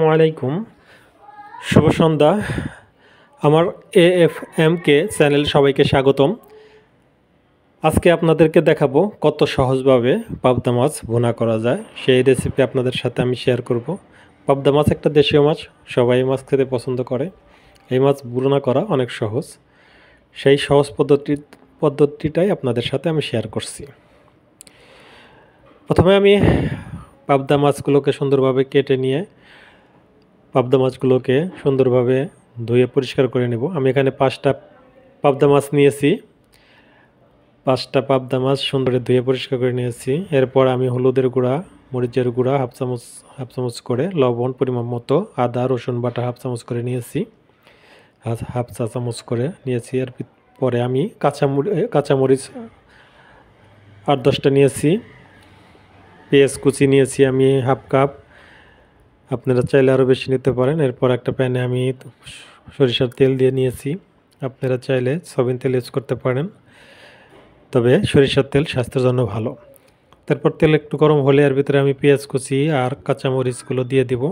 আসসালামু আলাইকুম। শুভ সন্ধ্যা। আমার AFMK চ্যানেল সবাইকে স্বাগতম। আজকে আপনাদেরকে দেখাবো কত সহজভাবে পাবদা মাছ ভুনা করা যায়, সেই রেসিপি আপনাদের সাথে আমি শেয়ার করব। পাবদা মাছ একটা দেশীয় মাছ, সবাই মাছ খেতে পছন্দ করে। এই মাছ ভুনা করা অনেক সহজ, সেই সহজ পদ্ধতিটাই আপনাদের সাথে আমি শেয়ার করছি। প্রথমে আমি পাবদা মাছগুলোকে সুন্দরভাবে কেটে নিয়ে পাবদা মাছগুলোকে সুন্দরভাবে ধুয়ে পরিষ্কার করে নেব। আমি এখানে 5টা পাবদা মাছ নিয়েছি। 5টা পাবদা মাছ সুন্দর ধুয়ে পরিষ্কার করে নিয়েছি। এরপর আমি হলুদের গুঁড়া, মরিচের গুঁড়া হাফ চামচ করে, লবণ পরিমাণ মতো, আদা রসুন বাটা হাফ চামচ করে নিয়েছি, হাফ চা চামচ করে নিয়েছি। এর পরে আমি কাঁচামরিচ 8-10টা নিয়েছি। পেঁয়াজ কুচি নিয়েছি আমি হাফ কাপ, আপনারা চাইলে আরও বেশি নিতে পারেন। এরপর একটা প্যানে আমি সরিষার তেল দিয়ে নিয়েছি। আপনারা চাইলে সয়াবিন তেল ইউজ করতে পারেন, তবে সরিষার তেল স্বাস্থ্যের জন্য ভালো। তারপর তেল একটু গরম হলে এর ভিতরে আমি পেঁয়াজ কুচি আর কাঁচামরিচগুলো দিয়ে দিব।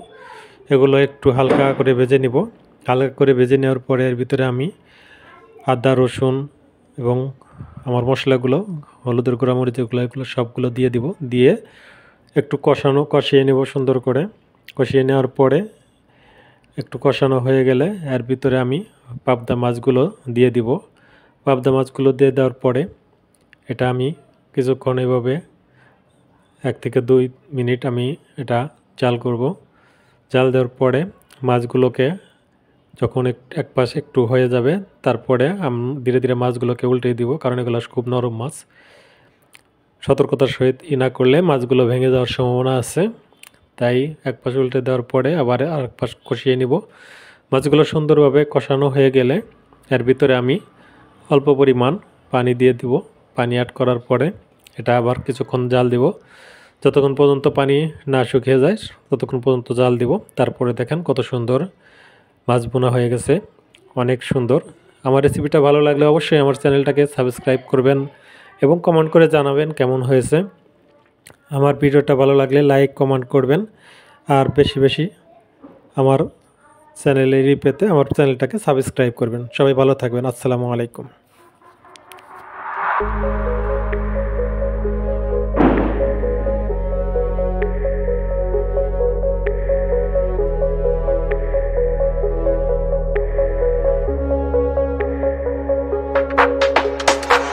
এগুলো একটু হালকা করে ভেজে নিব। হালকা করে ভেজে নেওয়ার পরে এর ভিতরে আমি আদা রসুন এবং আমার মশলাগুলো, হলুদের গুঁড়া মরিচের গুঁড়া, এগুলো সবগুলো দিয়ে দিব। দিয়ে একটু কষিয়ে নেব সুন্দর করে। কষিয়ে নেওয়ার পরে একটু কষানো হয়ে গেলে এর ভিতরে আমি পাবদা মাছগুলো দিয়ে দিব। পাবদা মাছগুলো দিয়ে দেওয়ার পরে এটা আমি কিছুক্ষণ এভাবে 1 থেকে 2 মিনিট আমি এটা জাল করব। জাল দেওয়ার পরে মাছগুলোকে যখন এক পাশ একটু হয়ে যাবে, তারপরে ধীরে ধীরে মাছগুলোকে উল্টে দিব, কারণ এগুলো খুব নরম মাছ। সতর্কতার সহিত না করলে মাছগুলো ভেঙে যাওয়ার সম্ভাবনা আছে। তাই এক পাশ উল্টে দেওয়ার পরে আবার আরেক পাশ কষিয়ে নিব। মাছগুলো সুন্দরভাবে কষানো হয়ে গেলে এর ভিতরে আমি অল্প পরিমাণ পানি দিয়ে দিব। পানি অ্যাড করার পরে এটা আবার কিছুক্ষণ জাল দিব। যতক্ষণ পর্যন্ত পানি না শুকিয়ে যায় ততক্ষণ পর্যন্ত জাল দিব। তারপরে দেখেন কত সুন্দর মাছ বোনা হয়ে গেছে, অনেক সুন্দর। আমার রেসিপিটা ভালো লাগলে অবশ্যই আমার চ্যানেলটাকে সাবস্ক্রাইব করবেন এবং কমেন্ট করে জানাবেন কেমন হয়েছে। আমার ভিডিওটা ভালো লাগলে লাইক কমেন্ট করবেন, আর বেশি বেশি আমার চ্যানেলেরই পেতে আমার চ্যানেলটাকে সাবস্ক্রাইব করবেন। সবাই ভালো থাকবেন। আসসালামু আলাইকুম।